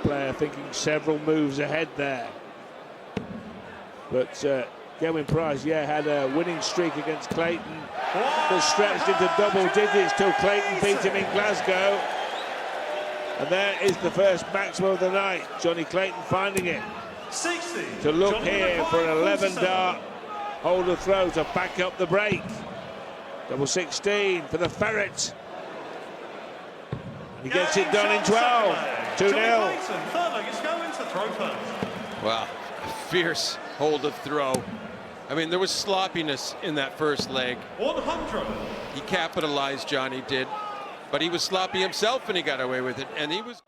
player, thinking several moves ahead there. But Gerwen Price, had a winning streak against Clayton that stretched into double digits till Clayton beat him in Glasgow. And there is the first maximum of the night. Johnny Clayton finding it 60. to look Johnny here for an 11-dart 47. holder throw to back up the break. Double 16 for the Ferret. He gets it done in 12. 2-0. Third leg is going to throw first. Wow, fierce hold of throw. I mean, there was sloppiness in that first leg. 100. He capitalized, Johnny did, but he was sloppy himself and he got away with it. And he was,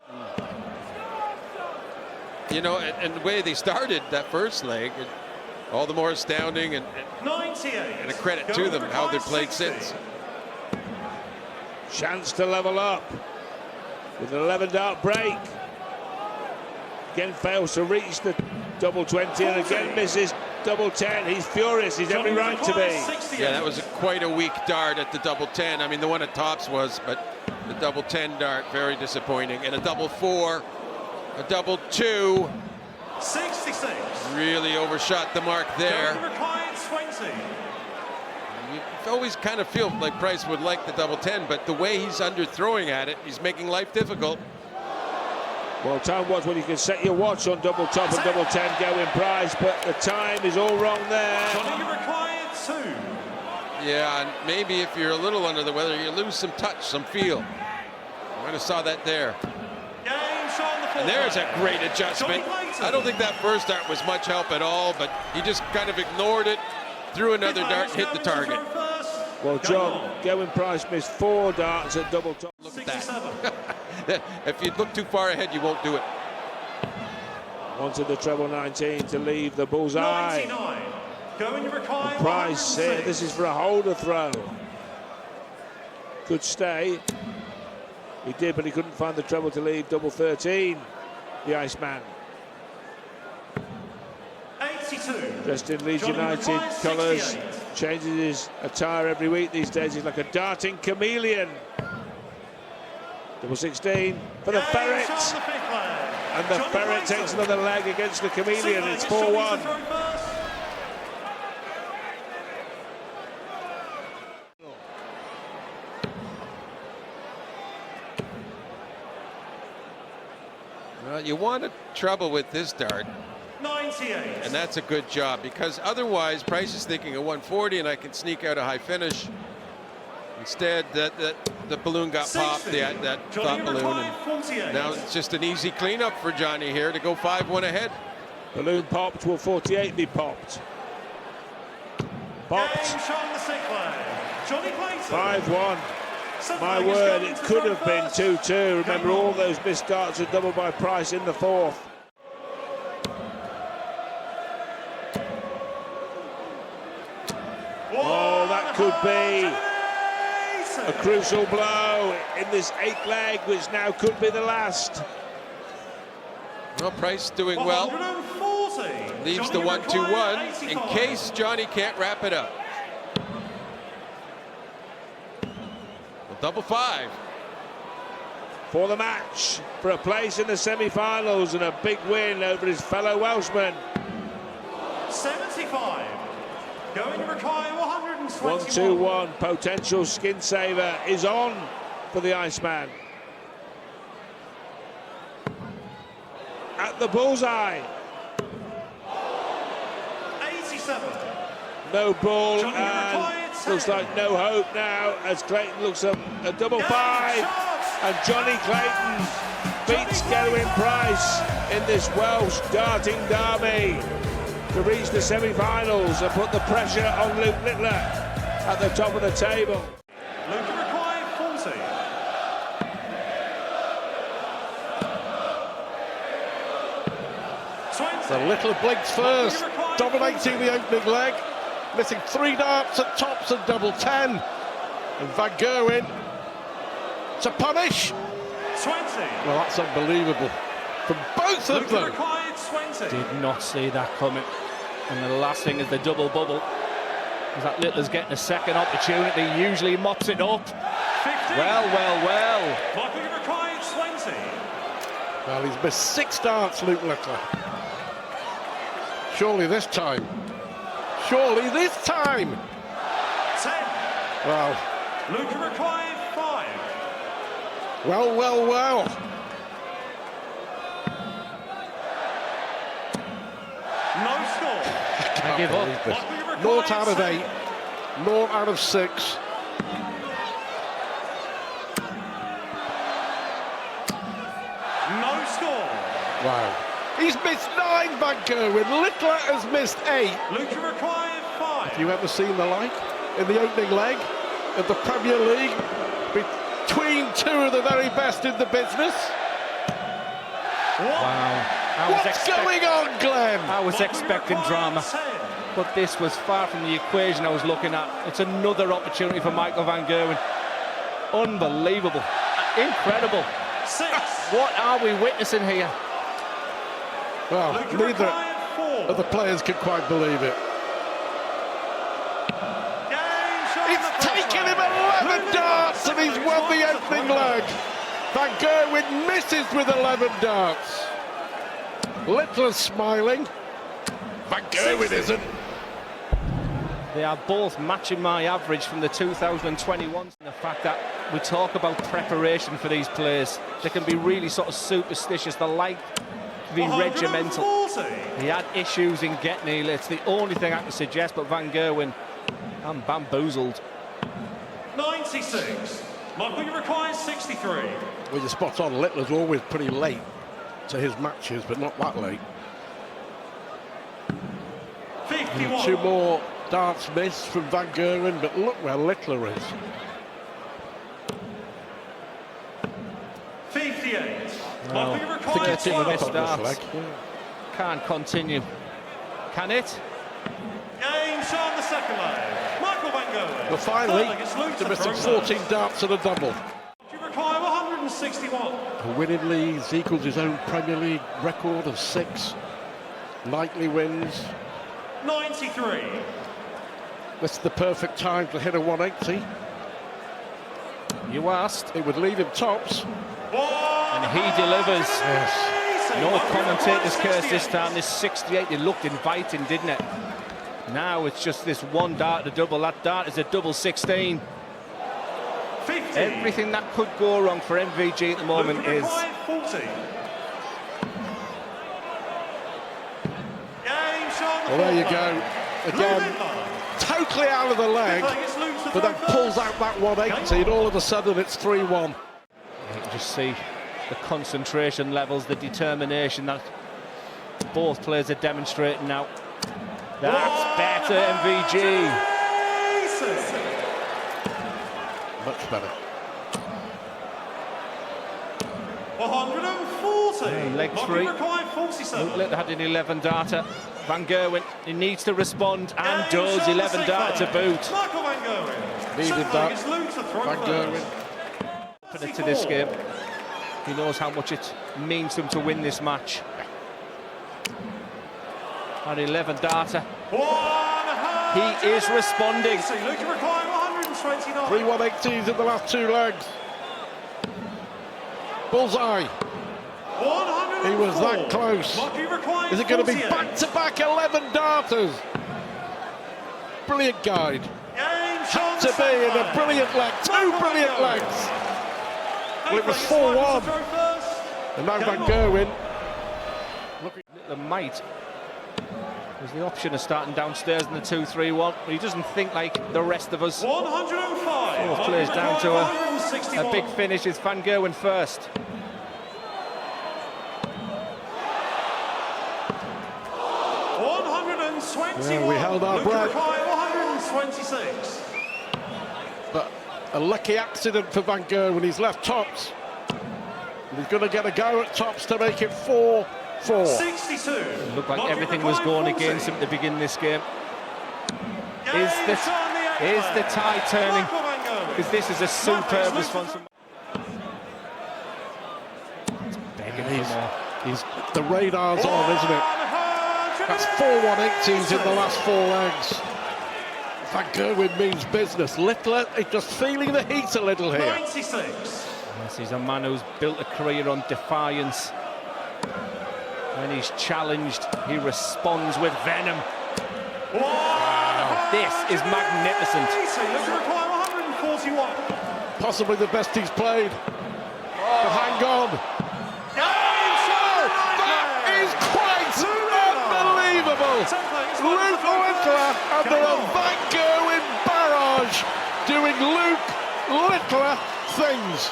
and the way they started that first leg, all the more astounding and 98. And a credit to them, how they've played 60. since. Chance to level up with an 11-dart break. Again fails to reach the double 20 and again misses double 10. He's furious. He's every right to be. Yeah, that was quite a weak dart at the double 10. I mean, the one at tops was, but the double 10 dart, very disappointing. And a double 4, a double 2. 66. Really overshot the mark there. Required 20. You always kind of feel like Price would like the double 10, but the way he's underthrowing at it, he's making life difficult. Well, time was when you can set your watch on double top and double 10 Gerwen Price, but the time is all wrong there. Johnny required 2. Yeah, and maybe if you're a little under the weather, you lose some touch, some feel. I might have saw that there. And there's a great adjustment. I don't think that first dart was much help at all, but he just kind of ignored it, threw another dart, hit the target. Well, John, Gerwen Price missed 4 darts at double top. Look at that. If you look too far ahead, you won't do it. Onto the treble 19 to leave the bullseye. Price here, this is for a holder throw. Could stay. He did, but he couldn't find the treble to leave double 13, the Iceman. 82. Dressed in Leeds United colours, changes his attire every week these days. He's like a darting chameleon. Double 16 for the Ferret. And the Ferret takes another leg against the chameleon. It's 4-1. Well, you want trouble with this dart. 98. And that's a good job, because otherwise Price is thinking a 140 and I can sneak out a high finish. Instead, the balloon got popped, that thought balloon, and now it's just an easy cleanup for Johnny here to go 5-1 ahead. Balloon popped, will 48 be popped? Popped. 5-1. My word, it could have been 2-2. Remember, all those missed darts were doubled by Price in the fourth. Oh, that could be a crucial blow in this 8th leg, which now could be the last. Well, Price doing well. Leaves the 1-2-1 in case Johnny can't wrap it up. Double 5. For the match, for a place in the semi-finals and a big win over his fellow Welshman. 75. Going to require 121. 1-2-1, potential skin saver is on for the Iceman. At the bullseye. 87. No ball, and looks like no hope now as Clayton looks up a double 5, and Johnny Clayton beats Gerwen Price in this Welsh darting derby to reach the semi-finals and put the pressure on Luke Littler at the top of the table. Luke required 40. So Littler blinks first, dominating the opening leg, missing 3 darts at tops and double 10. And Van Gerwen to punish. 20. Well, that's unbelievable from both of them. Required 20. Did not see that coming. And the last thing is the double bubble. Is that Littler's getting a second opportunity, usually mops it up. 50. Well. Michael required 20. Well, he's missed 6 darts, Luke Littler. Surely this time. Surely this time. 10. Well. Luca required 5. Well, well, well. No score. I give up. Naught out of 8. Naught out of 6. No score. Wow. He's missed 9, Van Gerwen. Littler has missed 8. Luca required 5. Have you ever seen the like in the opening leg of the Premier League between 2 of the very best in the business? Wow. What's going on, Glenn? I was expecting drama, but this was far from the equation I was looking at. It's another opportunity for Michael Van Gerwen. Unbelievable. Incredible. 6. What are we witnessing here? Well, Luca neither required 4. of the players could quite believe it. It's taken him 11 darts and he's won the opening leg. Van Gerwen misses with 11 darts. Littler's smiling. Van Gerwen isn't. They are both matching my average from the 2021. The fact that we talk about preparation for these players, they can be really sort of superstitious. They like to be regimental. He had issues in getting here. It's the only thing I can suggest, but Van Gerwen, I'm bamboozled. 96. Michael, you require 63. Well, you're spot on. Littler's always pretty late to his matches, but not that late. 51. 2 more darts missed from Van Gerwen, but look where Littler is. 58. Well, Michael, you require forgetting the 12. missed darts. Leg. Can't continue. Can it? Game shot on the second leg. Michael Van Gerwen. Well, finally, Third leg is Luca they're missing throws 14 darts and a double. You require 161. A win in Leeds equals his own Premier League record of 6 nightly wins. 93. This is the perfect time to hit a 180. You asked, It would leave him tops. and he delivers. Yes. No commentator's curse this time. This 68, it looked inviting, didn't it? Now it's just this 1 dart to double. That dart is a double 16. 50. Everything that could go wrong for MVG at the moment Luca is. required 40. Game shot on the Well, there you fourth go. leg. Again, Luca. totally out of the leg, Fifth leg is Luca but then throw pulls first. out that 180, and all of a sudden it's 3-1. You can just see the concentration levels, the determination that both players are demonstrating now. That's better, MVG. Much better. 140. Leg Michael 3. required 47. Luke Littler had an 11 darter. Van Gerwen, he needs to respond and Game does. shot on the 11 sixth darter to leg. boot. Michael Van Gerwen. Needed Seventh that. leg is Luca throw Van first. Gerwen. Confident to this game. He knows how much it means to him to win this match. An 11 darter. He is responding. Luca required 129. 3 180s in the last 2 legs. Bullseye. 104. He was that close. Michael required Is it going to be 48. back-to-back 11 darters? Brilliant guide. Game shot To be in a brilliant leg. 2 brilliant legs. Well, it was 4-1. And now Van Gerwen. The might was the option of starting downstairs in the 2-3-1, but he doesn't think like the rest of us. 105. Both players down to a 161. big finish. Is Van Gerwen first. 121. Yeah, we held our Luca breath. required 126. But a lucky accident for Van Gerwen. He's left tops. And he's going to get a go at tops to make it 4-4. 62. It looked like Michael everything was required going 40. against him to begin this game. Game Is the shot on the eighth leg. tide turning? Michael Van Gerwen. Because this is a superb response from. Begging for more. He's the radar's on, isn't it? That's 4 180s in the last 4 legs. Van Gerwen means business. Littler is just feeling the heat a little here. 96. Yes, he's a man who's built a career on defiance When he's challenged, he responds with venom. Wow. This is magnificent. Possibly the best he's played. But hang on. That is quite unbelievable. Luke Littler under a Van Gerwen barrage, doing Luke Littler things.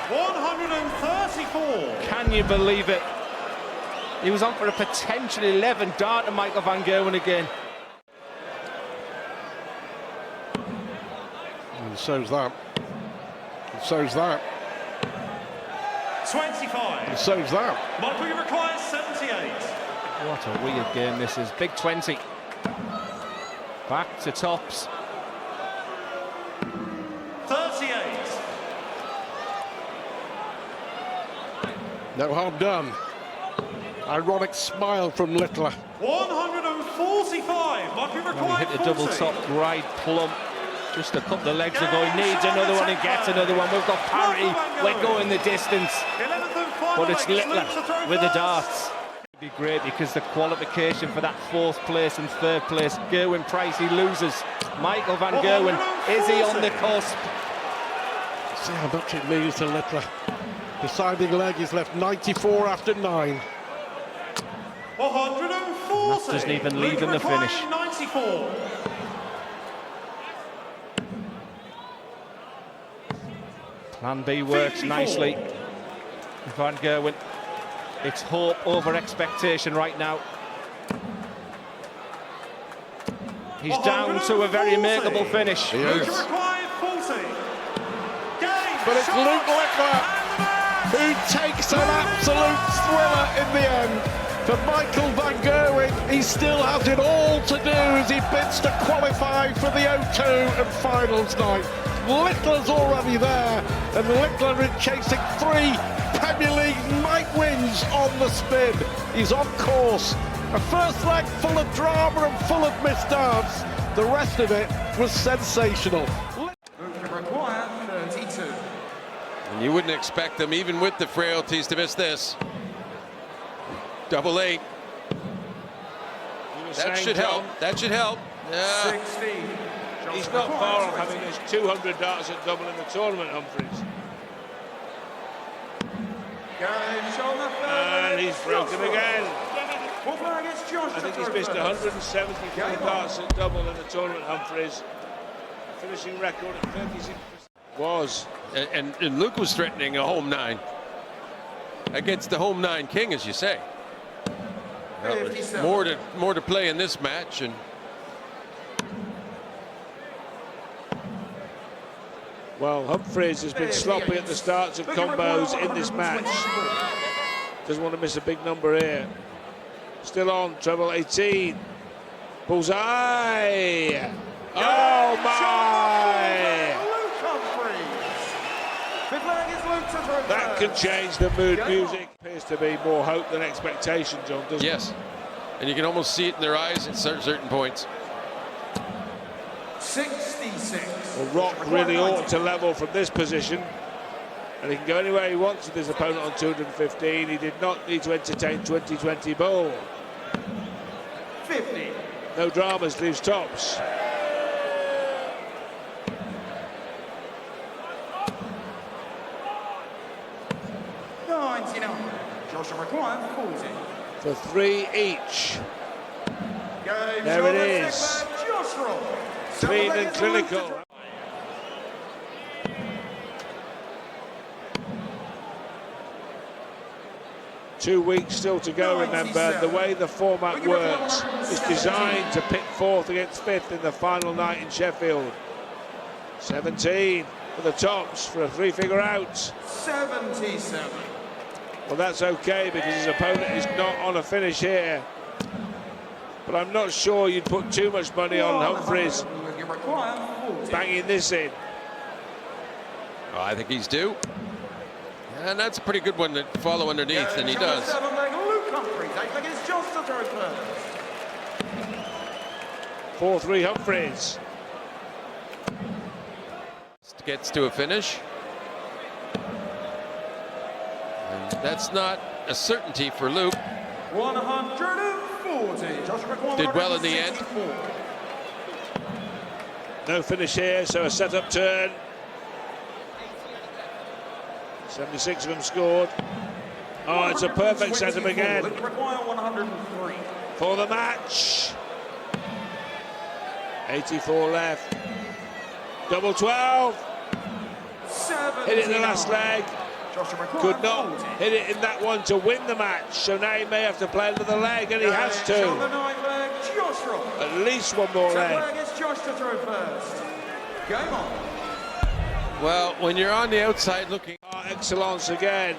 134. Can you believe it? He was on for a potential 11 dart to Michael Van Gerwen again. And so's that. And so's that. 25. And so's that. Michael, you require 78. What a weird game this is. Big 20. Back to tops. 38. No harm done. Ironic smile from Littler. 145. Michael, you Well, require he hit the double 40. top right plump. Just a couple of legs ago. He needs another one and gets another one. We've got parity. We're going the distance. 11th and final But it's leg, Littler Luke to throw with the first. darts. It'd be great because the qualification for that 4th place and 3rd place. Gerwen Price, he loses. Michael Van Gerwen, is he on the cusp? See how much it means to Littler. Deciding leg is left 94 after 9. 140. That doesn't even leave in the finish. 94. Plan B works 54. nicely. Van Gerwen, it's hope over expectation right now. He's down to a very makeable finish. He is. Required 40. But it's Luke Littler who takes an absolute thriller in the end. For Michael Van Gerwen, he still has it all to do as he bids to qualify for the O2 and finals night. Littler's already there, and Littler is chasing 3 Premier League night wins on the spin. He's on course. A first leg full of drama and full of missed darts. The rest of it was sensational. Required 32. And you wouldn't expect them, even with the frailties, to miss this. Double 8. That should help. That should help. Yeah. 16. He's not far off having his 200 darts at double in the tournament, Humphries. And he's broken again. I think he's missed 174 darts at double in the tournament, Humphries. Finishing record at 36%. Was. And Luke was threatening a home 9 against the home 9 king, as you say. More to play in this match, and Well, Humphries has been sloppy at the starts of combos in this match. Doesn't want to miss a big number here. Still on, treble 18. Bullseye! Oh my! That can change the mood. Music appears to be more hope than expectation, John, doesn't it? yes, and you can almost see it in their eyes at certain points. 66. Well, Rock really ought to level from this position, and he can go anywhere he wants with his opponent on 215. He did not need to entertain 2020 ball. 50. No dramas, leaves tops. Joshua required 40. For 3 each. There it is. Clean and clinical. Two weeks still to go, remember. The way the format works is designed to pit 4th against 5th in the final night in Sheffield. 17 for the tops for a 3-figure out. 77. Well, that's okay because his opponent is not on a finish here. But I'm not sure you'd put too much money on Humphries banging this in. Oh, I think he's due. And that's a pretty good one to follow underneath, and he does. 4-3 Humphries. Gets to a finish. And that's not a certainty for Luke. 140. Josh McQuarrie, Did well in the end. 164. No finish here, so a set-up turn. 76 of them scored. Oh, it's a perfect set-up again. Luke McQuarrie, 103. For the match. 84 left. Double 12. Hit it in the last leg. Could not hit it in that one to win the match. So now he may have to play another leg, and he has to. At least one more leg. It's Josh to throw first. Game on. Well, when you're on the outside looking. Excellence again.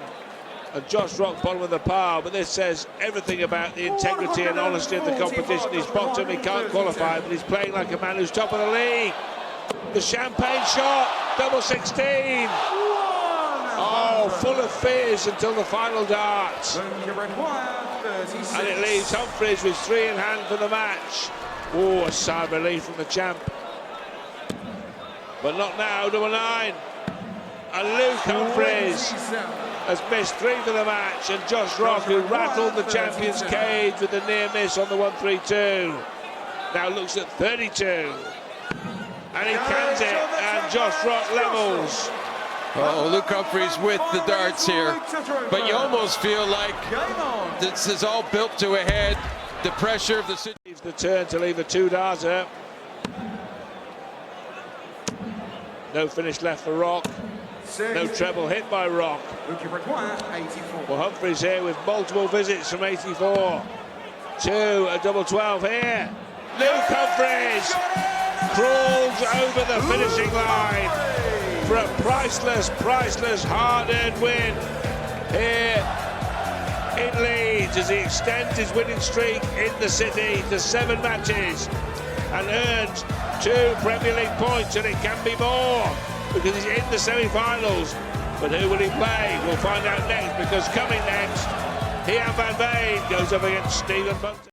And Josh Rock bottom of the pile, but this says everything about the integrity and honesty of the competition. He's bottom, he can't qualify, but he's playing like a man who's top of the league. The champagne shot, double 16. Oh, full of fizz until the final dart. And it leaves Humphries with 3 in hand for the match. Oh, a sigh of relief from the champ. But not now, double 9. And Luke Humphries has missed 3 for the match, and Josh Rock, who rattled the champion's cage with a near miss on the 132, now looks at 32, and he cans it, and Josh Rock levels. Oh, Luke Humphries with the darts here, but you almost feel like this is all built to a head. The pressure of the city. The turn to leave a 2-darter. No finish left for Rock. No treble hit by Rock. Well, Humphries here with multiple visits from 84. 2, a double 12 here. Luke Humphries crawls over the finishing line for a priceless, hard-earned win here in Leeds as he extends his winning streak in the city to 7 matches and earns 2 Premier League points, and it can be more, because he's in the semi-finals. But who will he play? We'll find out next, because coming next, Van Veen goes up against Stephen Bunting.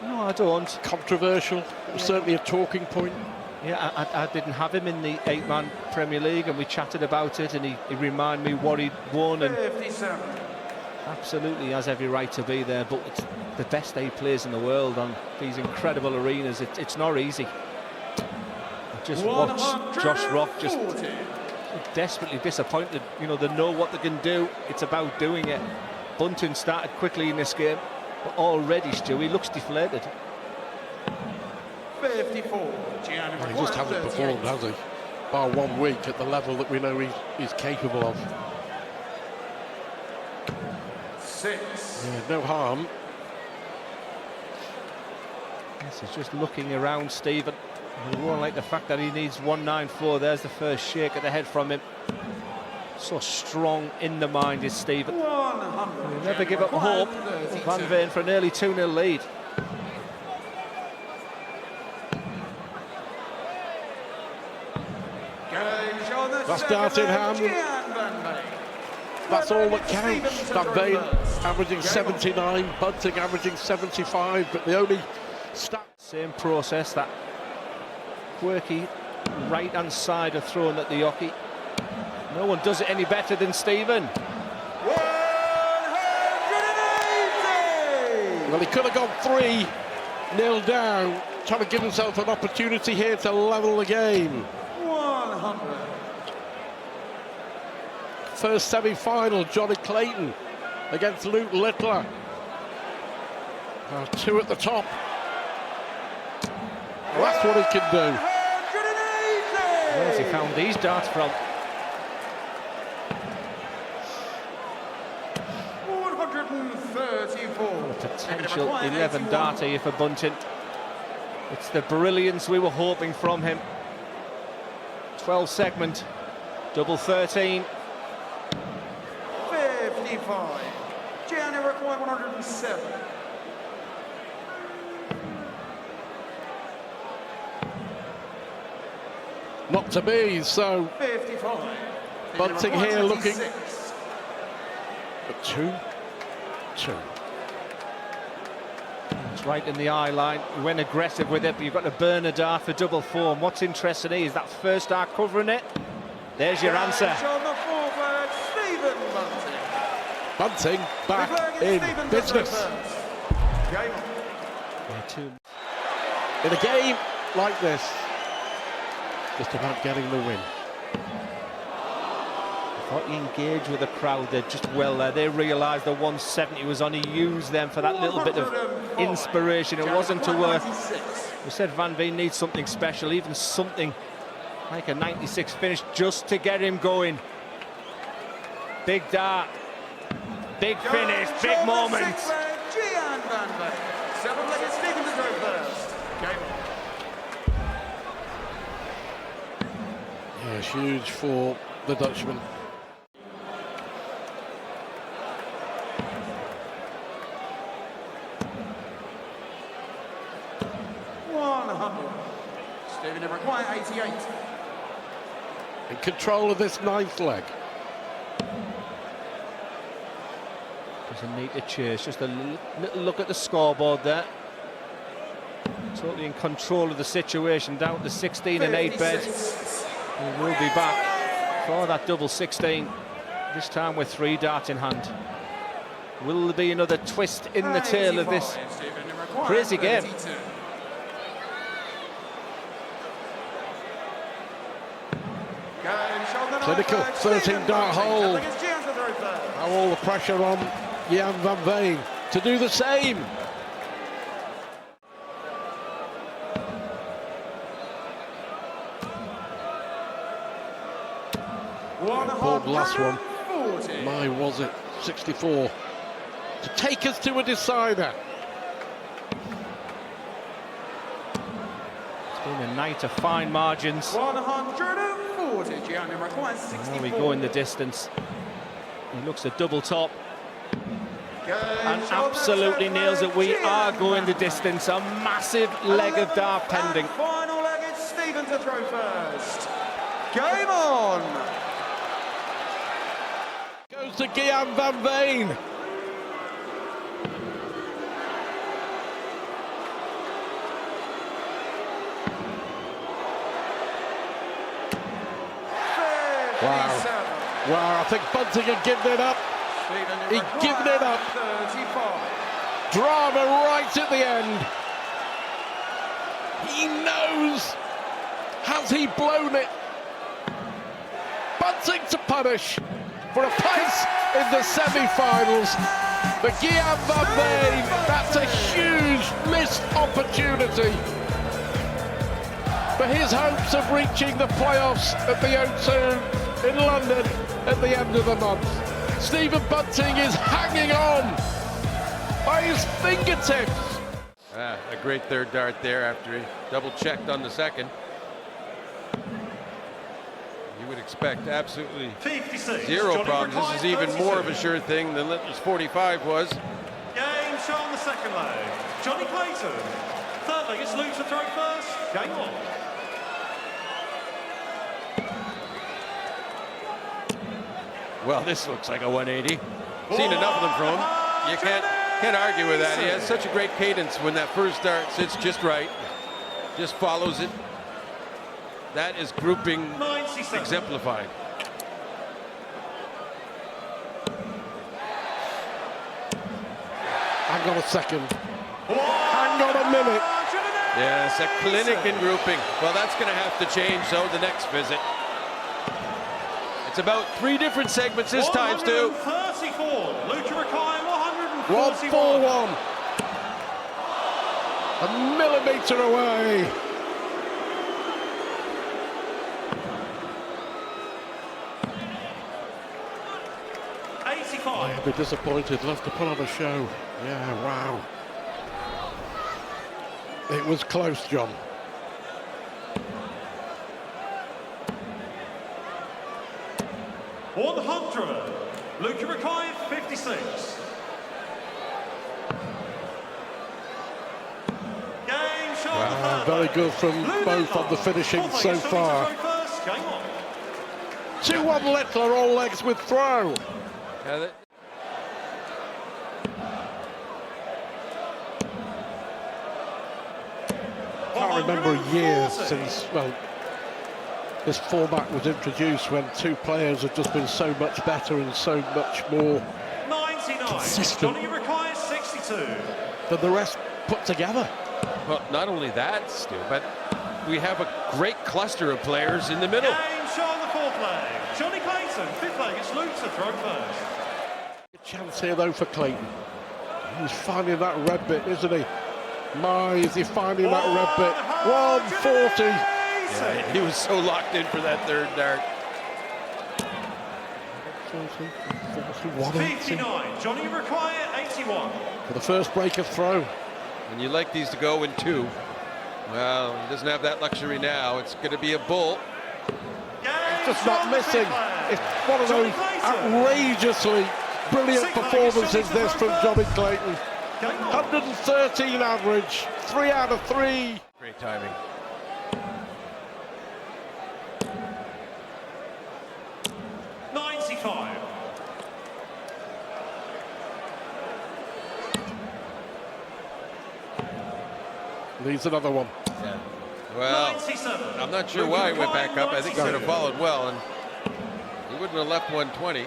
No, I don't. Controversial, certainly a talking point. Yeah, I didn't have him in the 8-man Premier League, and we chatted about it, and he reminded me what he'd won, and 57. absolutely has every right to be there. But it's the best 8 players in the world on these incredible arenas. It's not easy. Just watch Josh Rock just desperately disappointed. You know, they know what they can do. It's about doing it. Bunting started quickly in this game, but already, Stu, he looks deflated. 54. Well, he just hasn't performed, has he? Bar 1 week at the level that we know he's capable of. 6. Yeah, no harm. Yes, he's just looking around, Stephen. We won't like the fact that he needs 194. There's the first shake of the head from him. So strong in the mind is Stephen. He'll never give up hope. Van Veen for an early 2-0 lead. That's dart in hand. That's all that counts. Van Veen averaging 79, Bunting averaging 75, but the only same process, that quirky right-hand side of throwing at the hockey. No one does it any better than Stephen. 180! Well, he could have gone 3-0 down, trying to give himself an opportunity here to level the game. 100. First semi-final, Johnny Clayton against Luke Littler. 2 at the top. Well, that's what he can do. Where's he found these darts from? 134. Potential 11 darter here for Bunting. It's the brilliance we were hoping from him. 12 segment, double 13. 55. Gianni required 107. Not to be, so 55. Bunting here looking at 2-2. It's right in the eye line. He went aggressive with it, but you've got to burn a dart for double 4. And what's interesting is that first dart covering it. There's your answer. On the forward, Stephen Bunting. Bunting back in business. In a game like this, just about getting the win. I thought he engaged with the crowd there just well there. They realised the 170 was on. He used them for that little bit of inspiration. It wasn't to work. We said Van Veen needs something special, even something like a 96 finish just to get him going. Big dart, big finish, big moment. Yeah, huge for the Dutchman. Stephen require 88. In control of this ninth leg. Doesn't need to chase, just a little look at the scoreboard there. Totally in control of the situation, down to 16 and 8 bed. He will be back for that double 16, this time with 3 darts in hand. Will there be another twist in the tail of this crazy game? Clinical 13-dart hole. Now all the pressure on Jan van Veen to do the same. Pulled last one. My, was it 64 to take us to a decider. It's been a night of fine margins. 140, Gerwen requires 64. Now we go in the distance. He looks a double top and absolutely nails it. We are going the distance. A massive leg of dart pending. Final leg, it's Stephen to throw first. Game on. Goes to Jan van Veen. Wow, I think Bunting had given it up. He'd given it up. 35. Drama right at the end. He knows. Has he blown it? Bunting to punish for a place in the semi-finals. For Jan van Veen, that's a huge missed opportunity for his hopes of reaching the playoffs at the O2 in London at the end of the month. Stephen Bunting is hanging on by his fingertips. A great third dart there after he double-checked on the second. You would expect absolutely 56. zero problems. This is even more of a sure thing than Little's 45 was. Game shot on the second leg. Johnny Clayton. Third leg, it's Luke to throw first. Game on. Well, this looks like a 180. Seen enough of them from him. You can't argue with that. He has such a great cadence when that first dart sits just right. Just follows it. That is grouping 97. exemplified. Hang on a second. Hang on a minute. Yes, a clinic in grouping. Well, that's going to have to change, though, the next visit. It's about 3 different segments this time, Stu. 134. Luke Rakai, 141. A millimetre away. I'd be disappointed. Love to put on a show. Yeah, wow. It was close, John. Luke Rakai, 56. Game shot. Wow, very good from both on the finishing so far. 2-1 Littler, all legs with throw. Can't remember a year since, well, this format was introduced when 2 players have just been so much better and so much more consistent Johnny requires 62. than the rest put together. Well, not only that, Stu, but we have a great cluster of players in the middle. Game show on the fourth leg. Johnny Clayton, fifth leg. It's Luke to throw first. Good chance here though for Clayton. He's finding that red bit, isn't he? My, is he finding that red bit? 140. Yeah, he was so locked in for that third dart. 59. Johnny require 81. For the first break of throw. And you like these to go in two. Well, he doesn't have that luxury now. It's going to be a bull. It's just not missing. It's one of those outrageously brilliant performances this from Johnny Clayton. 113 average, 3 out of 3. Great timing. Needs another one. Yeah. Well, 97. I'm not sure why he went back up. I think he could have followed well, and he wouldn't have left 120.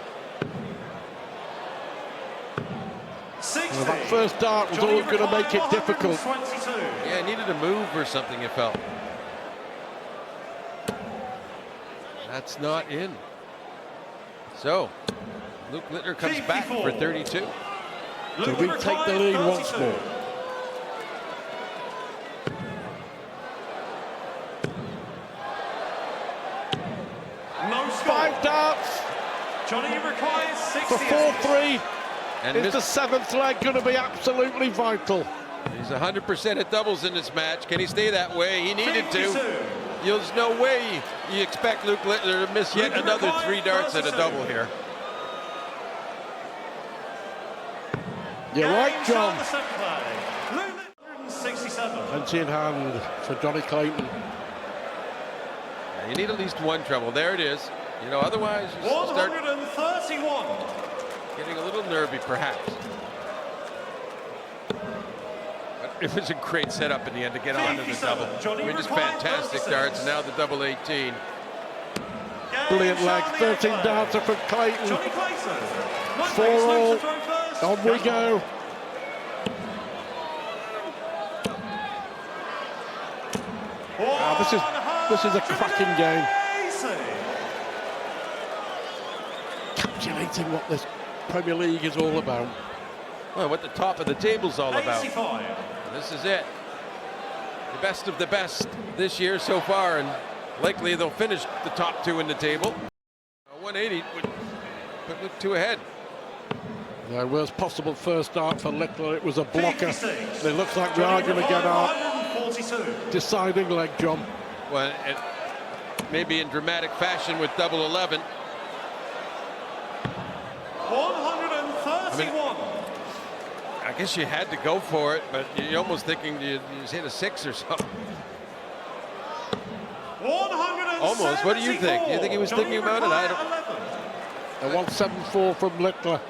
60. Well, that first dart was always going to make it difficult. 122. Yeah, he needed a move or something, it felt. That's not in. So, Luke Littler comes back for 32. So we take the lead once more. No score. 5 darts Johnny requires 60. for 4-3. And Is the 7th leg going to be absolutely vital? he's 100% at doubles in this match. Can he stay that way? He needed 52. to. There's no way you expect Luke Littler to miss yet another 3 darts at a double here. You're right, John. 167. Plenty in hand for Johnny Clayton. Yeah, you need at least one treble. There it is. You know, otherwise you start 131. getting a little nervy, perhaps. But it was a great setup in the end to get onto the double. I mean, just fantastic darts, and now the double 18. Brilliant leg. 13 darts for Clayton. Johnny Clayton. 4-all. On we go. This is a cracking game. Calculating what this Premier League is all about. Well, what the top of the table's all about. 85. This is it. The best of the best this year so far, and likely they'll finish the top 2 in the table. 180 would put Luke 2 ahead. The worst possible first dart for Littler. It was a blocker. 56. It looks like we are going to get our 142. deciding leg, John. Well, it maybe in dramatic fashion with double 11. 131. I guess you had to go for it, but you're almost thinking you just hit a 6 or something. 174. Almost. What do you think? Do you think he was thinking about it? I don't. A 174 from Littler.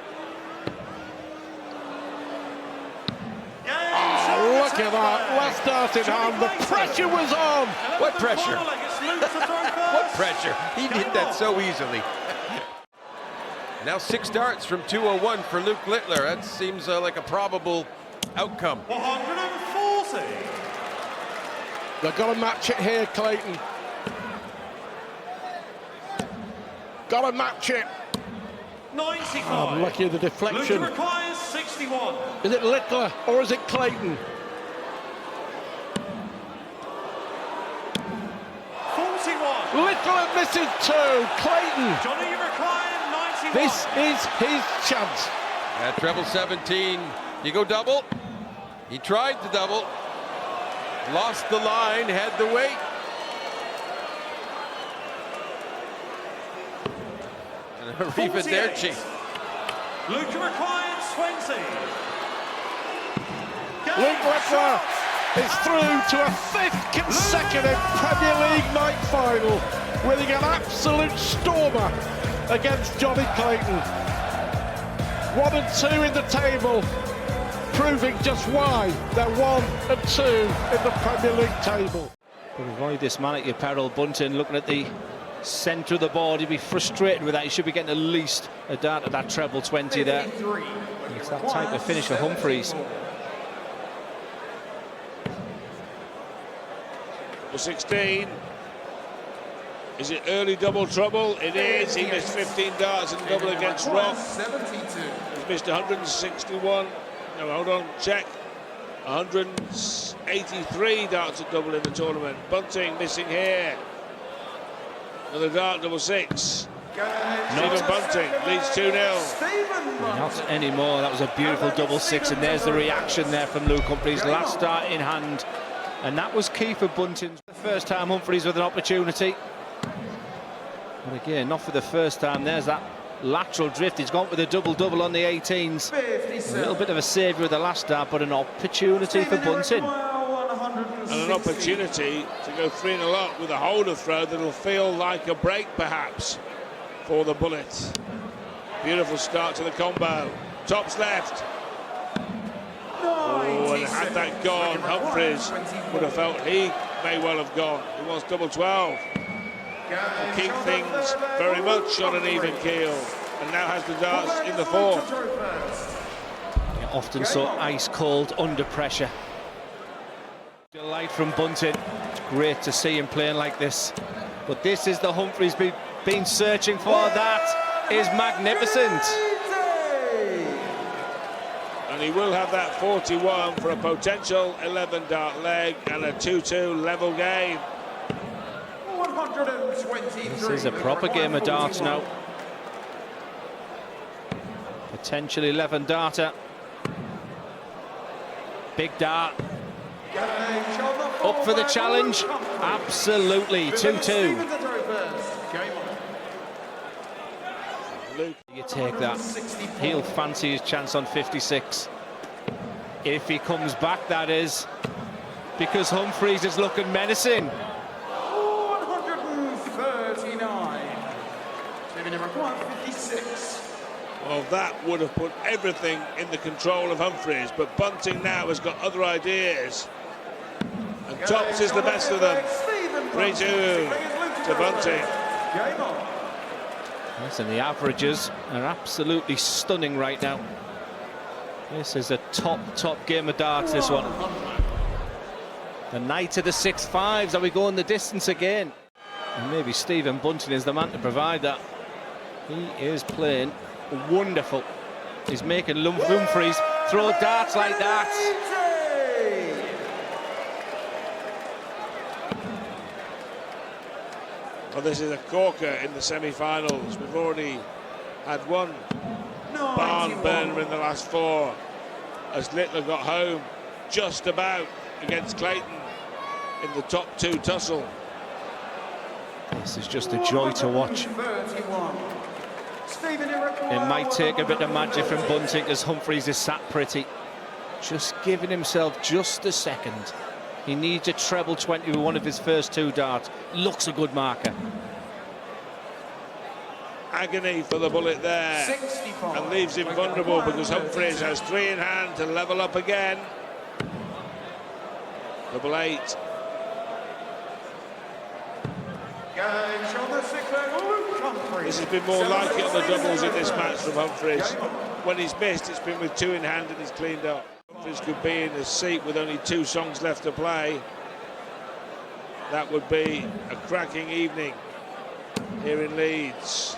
Look at that. Last dart in hand. The pressure was on. What pressure? What pressure? He did that so easily. Now 6 darts from 201 for Luke Littler. That seems like a probable outcome. 140. They've got to match it here, Clayton. Got to match it. 95. I'm lucky at the deflection. Luke requires 61. Is it Littler or is it Clayton? 41. Littler misses 2. Clayton. Johnny required 91. This is his chance. At treble 17, you go double. He tried to double. Lost the line, had the weight. And arrivederci. Luke required 20. Luke Littler is through to a 5th consecutive Premier League night final, winning an absolute stormer against Johnny Clayton. 1 and 2 in the table, proving just why they're 1 and 2 in the Premier League table. But avoid this man at your peril. Bunting looking at the centre of the board. He'd be frustrated with that. He should be getting at least a dart at that treble 20 there. It's that type of finish for Humphries. For 16. Is it early double trouble? It is. He missed 15 darts in double against Rock. He's missed 161. No, hold on, check. 183 darts at double in the tournament. Bunting missing here. Another dart, double six. Stephen Bunting leads 2-0. Not anymore. That was a beautiful double six, and there's the reaction there from Luke Humphries. Last dart in hand, and that was key for Bunting. The first time Humphries with an opportunity. But again, not for the first time. There's that lateral drift. He's gone with a double-double on the 18s. A little bit of a saviour of the last dart, but an opportunity for Bunting. And an opportunity to go 3-0 up with a holder throw that'll feel like a break, perhaps, for the Bullet. Beautiful start to the combo. Tops left. Oh, and had that gone, Humphries would have felt he may well have gone. He wants double 12. Will keep things very much on an even keel, and now has the darts in the fourth. Yeah, often so ice cold under pressure. Delight from Bunting. It's great to see him playing like this, but this is the Humphries been searching for. That is magnificent, and he will have that 41 for a potential 11 dart leg and a 2-2 level game. This is a proper game of darts now. Potential 11 darter. Big dart. Up for the challenge. Absolutely. 2-2. You take that. He'll fancy his chance on 56. If he comes back, that is. Because Humphries is looking menacing. Well, that would have put everything in the control of Humphries, but Bunting now has got other ideas. And Tops is the best of them. 3-2 to Bunting. Yes, and the averages are absolutely stunning right now. This is a top game of darts, this one. The night of the 6-5s. Are we going the distance again? And maybe Stephen Bunting is the man to provide that. He is playing wonderful. He's making Humphries throw darts like that. Well, this is a corker in the semi-finals. We've already had one barn burner in the last four, as Littler got home just about against Clayton in the top two tussle. This is just a joy to watch. It might take a bit of magic from Bunting as Humphries is sat pretty. Just giving himself just a second. He needs a treble 20 with one of his first two darts. Looks a good marker. Agony for the Bullet there, and leaves him vulnerable because Humphries has three in hand to level up again. Double 8. This has been more like it on the doubles in this match from Humphries. When he's missed, it's been with two in hand and he's cleaned up. Humphries could be in his seat with only 2 songs left to play. That would be a cracking evening here in Leeds.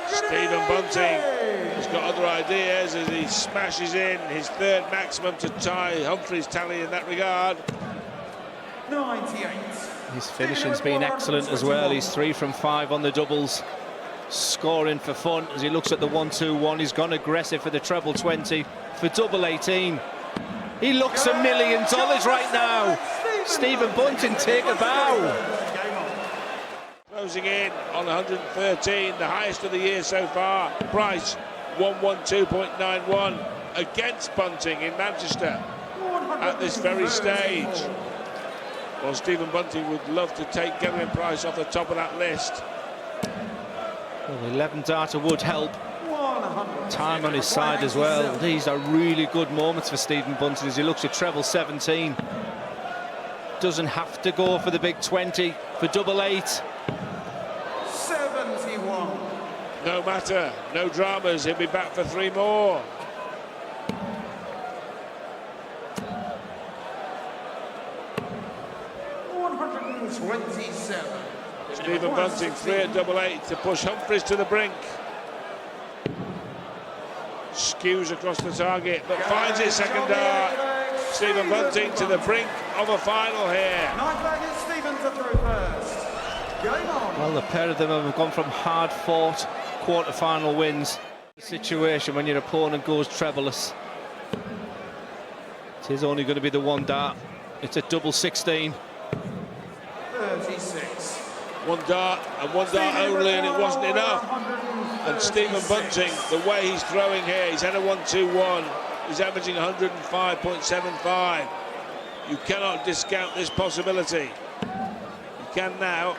Stephen Bunting has got other ideas as he smashes in his third maximum to tie Humphries' tally in that regard. 98. His finishing's been excellent as well. He's 3 from 5 on the doubles, scoring for fun as he looks at the 1-2-1. He's gone aggressive for the treble 20 for double 18. He looks $1 million right now. Stephen Bunting, take a bow. Closing in on 113, the highest of the year so far. Price 112.91 against Bunting in Manchester at this very stage. Well, Stephen Bunting would love to take Gerwen Price off the top of that list. Well, the 11 darter would help. Time on his side as well. These are really good moments for Stephen Bunting as he looks at treble 17. doesn't have to go for the big 20 for double 8. 71. No matter, no dramas, he'll be back for 3 more. Stephen Bunting, 3 at double 8 to push Humphries to the brink. Skews across the target, but finds his second dart. Stephen Bunting to the brink of a final here. Well, the pair of them have gone from hard-fought quarter-final wins. Situation when your opponent goes trebleless. It is only going to be the 1 dart. It's a double 16. 36. 1 dart and 1 dart only, and it wasn't enough. And Stephen Bunting, the way he's throwing here, he's had a 1-2-1. He's averaging 105.75. You cannot discount this possibility. You can now.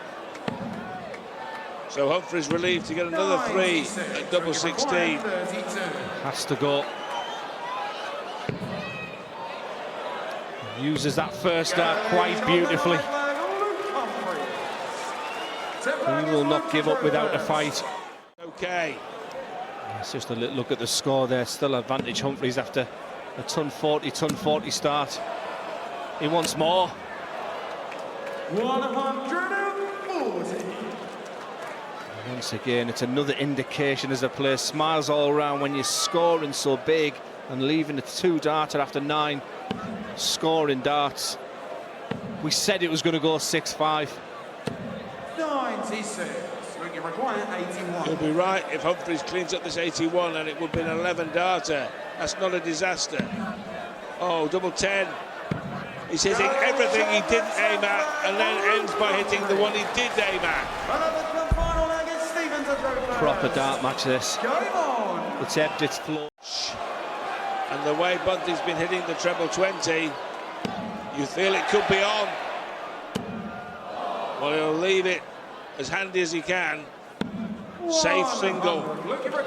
So Humphries relieved to get another 3 at double 16. Has to go. Uses that first dart quite beautifully. He will not give up without a fight. Okay. It's just a little look at the score there. Still advantage Humphries after a ton 40 start. He wants more. 140. Once again, it's another indication as a player smiles all around when you're scoring so big and leaving a 2-darter after 9 scoring darts. We said it was going to go 6-5. 96. You require 81. You'll be right if Humphries cleans up this 81, and it would be an 11-darter. That's not a disaster. Oh, double 10. He's hitting everything he didn't aim at, and then ends by hitting the one he did aim at. Proper dart match this. It's ebbed its flow. And the way Bunting's been hitting the treble 20, you feel it could be on. Well, he'll leave it as handy as he can. Safe single.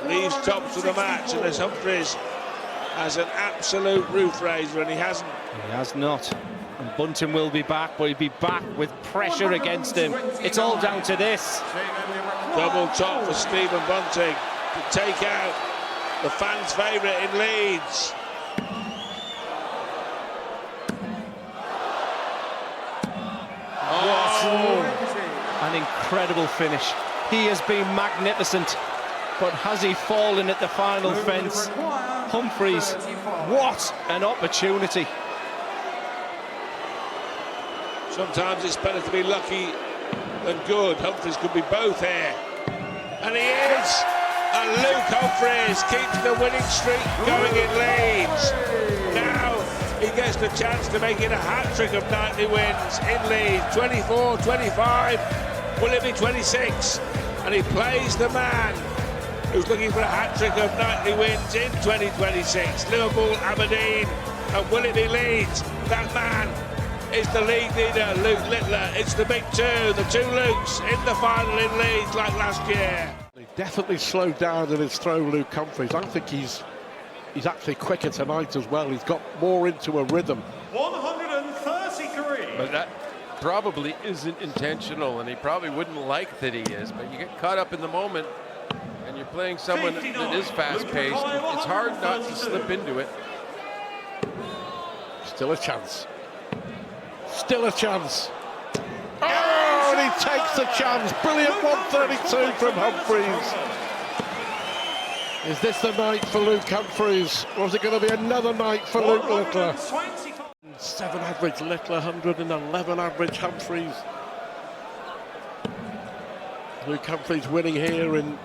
Leaves tops for the match, and as Humphries has an absolute roof raiser, and he hasn't. He has not. And Bunting will be back, but he'll be back with pressure against him. It's all down to this. Double top for Stephen Bunting to take out the fans' favourite in Leeds. Oh! An incredible finish. He has been magnificent, but has he fallen at the final fence? Humphries, what an opportunity. Sometimes it's better to be lucky than good. Humphries could be both here. And he is! And Luke Humphries keeps the winning streak going in Leeds. Now he gets the chance to make it a hat-trick of nightly wins in Leeds. 24, 25, will it be 26? And he plays the man who's looking for a hat-trick of nightly wins in 2026. Liverpool, Aberdeen, and will it be Leeds? That man is the league leader, Luke Littler. It's the big two, the 2 Lukes in the final in Leeds like last year. He definitely slowed down in his throw, Luke Humphries. I think he's actually quicker tonight as well. He's got more into a rhythm. 133. But that probably isn't intentional, and he probably wouldn't like that he is, but you get caught up in the moment and you're playing someone that is fast-paced. It's hard not to slip into it. Still a chance. Still a chance. Oh, and he takes the chance. Brilliant 132 from Humphries. Is this the night for Luke Humphries? Or is it going to be another night for Luke Littler? 7 average Littler, 111 average Humphries. Luke Humphries winning here in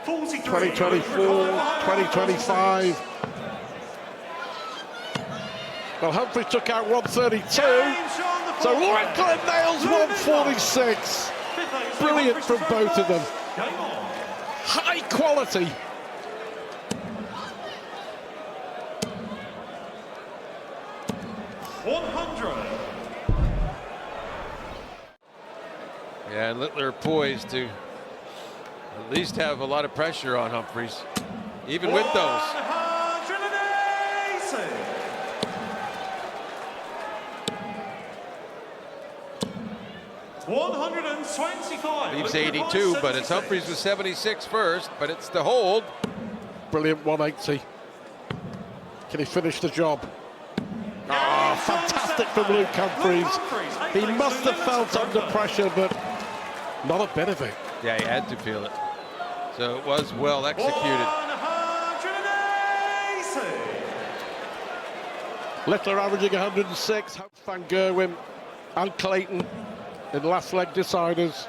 2024, 2025. Well, Humphries took out 132, so Littler nails 146. Brilliant from both of them. High quality. Yeah, and Littler poised to at least have a lot of pressure on Humphries, even with those. 125. Leaves 82, but it's Humphries with 76 first, but it's the hold. Brilliant 180. Can he finish the job? Oh, fantastic from Luke Humphries. He must have felt under pressure, but not a bit of it. Yeah, he had to feel it. So it was well executed. 180. Littler averaging 106. Van Gerwen and Clayton in last leg deciders.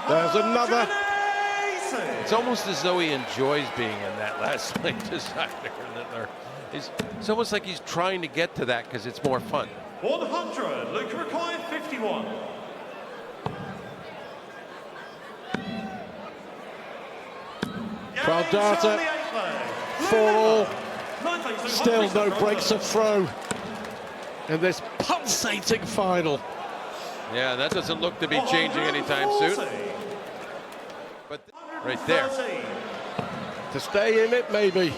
There's another. It's almost as though he enjoys being in that last leg decider. Littler. It's almost like he's trying to get to that because it's more fun. 100. Luke required 51. Data, 4-all. Still no breaks of throw in this pulsating final. Yeah, that doesn't look to be changing anytime soon. But right there. To stay in it, maybe.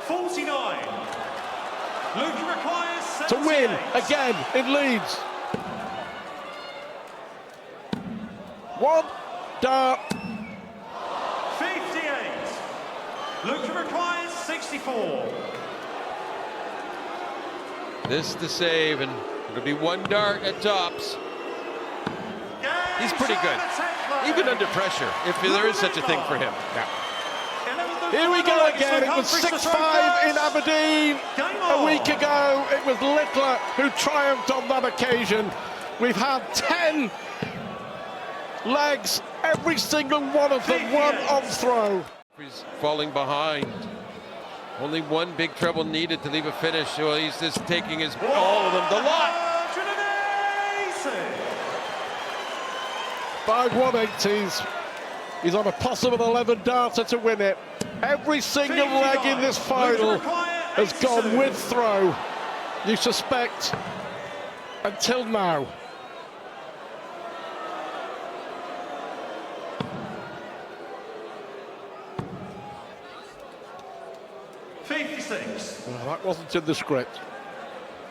49. Luke requires 78. To win again in Leeds. One dart. 58. Luke requires 64. This to save, and it'll be one dart at tops. He's pretty good, even under pressure, if there is such a thing for him. Yeah. Here we go again. It was 6-5 in Aberdeen a week ago. It was Littler who triumphed on that occasion. We've had 10 legs, every single one of them won on throw. He's falling behind. Only one big treble needed to leave a finish. Well, he's just taking all of them, the lot. 5 180s. He's on a possible 11 darter to win it. Every single leg in this final has gone with throw, you suspect, until now. Well, that wasn't in the script.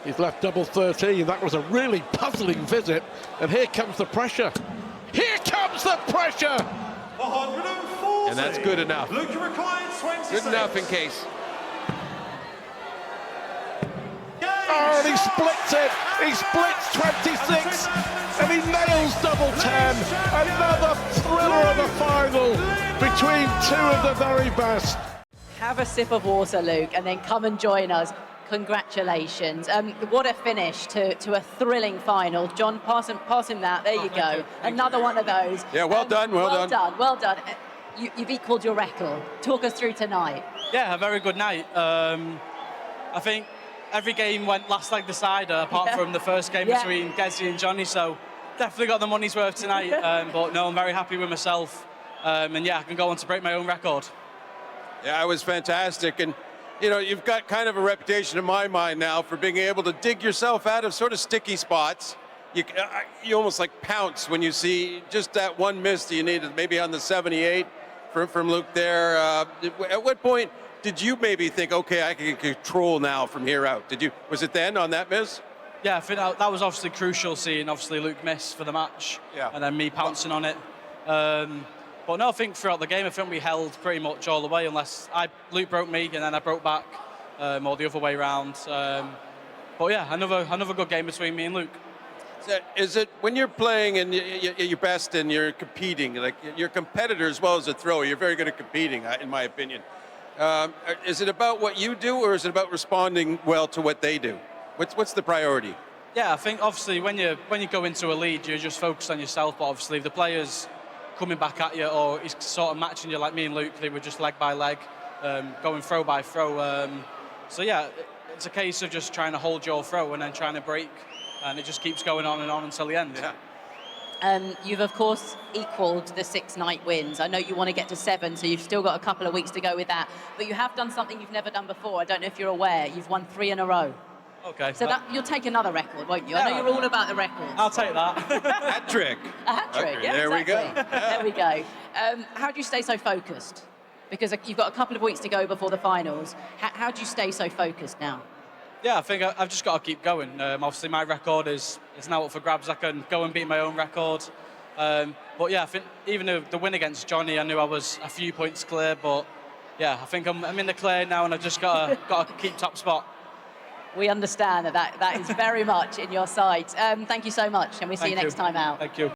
He's left double 13. That was a really puzzling visit. And here comes the pressure. Here comes the pressure! 140. And that's good enough. Luke required 26. Good enough in case. Oh, and he splits it. He splits 26. And he nails double 10. Another thriller of a final between two of the very best. Have a sip of water, Luke, and then come and join us. Congratulations. What a finish to a thrilling final. John, pass him that. There you go. Another one of those. Yeah, well done, well done. Well done. You've equaled your record. Talk us through tonight. Yeah, a very good night. I think every game went last leg decider, apart from the first game between Gezi and Johnny, so definitely got the money's worth tonight. But no, I'm very happy with myself. And yeah, I can go on to break my own record. Yeah, it was fantastic. And you know, you've got kind of a reputation in my mind now for being able to dig yourself out of sort of sticky spots. You almost like pounce when you see just that one miss that you needed, maybe on the 78 from Luke there. At what point did you maybe think, okay, I can control now from here out? Was it then on that miss? Yeah, I think that was obviously crucial, seeing obviously Luke miss for the match, and then me pouncing on it. But no, I think throughout the game, I think we held pretty much all the way, unless Luke broke me and then I broke back, or the other way around. But yeah, another good game between me and Luke. Is it when you're playing and you're best and you're competing, like you're a competitor as well as a thrower, you're very good at competing, in my opinion. Is it about what you do, or is it about responding well to what they do? What's the priority? Yeah, I think obviously when you go into a lead, you're just focused on yourself. But obviously, if the players coming back at you, or he's sort of matching you like me and Luke, they were just leg by leg, going throw by throw. So yeah, it's a case of just trying to hold your throw and then trying to break, and it just keeps going on and on until the end. Yeah. You've of course equalled the 6 night wins. I know you want to get to 7, so you've still got a couple of weeks to go with that. But you have done something you've never done before. I don't know if you're aware. You've won 3 in a row. Okay. So you'll take another record, won't you? I know you're all about the records. I'll take that. Hat trick. A hat trick, yeah, there exactly. we go. There we go. How do you stay so focused? Because you've got a couple of weeks to go before the finals. How do you stay so focused now? Yeah, I think I've just got to keep going. Obviously, my record is now up for grabs. I can go and beat my own record. But yeah, I think even the win against Johnny, I knew I was a few points clear. But yeah, I think I'm in the clear now, and I've just got to keep top spot. We understand that is very much in your sight. Thank you so much, and we'll see you next time out. Thank you.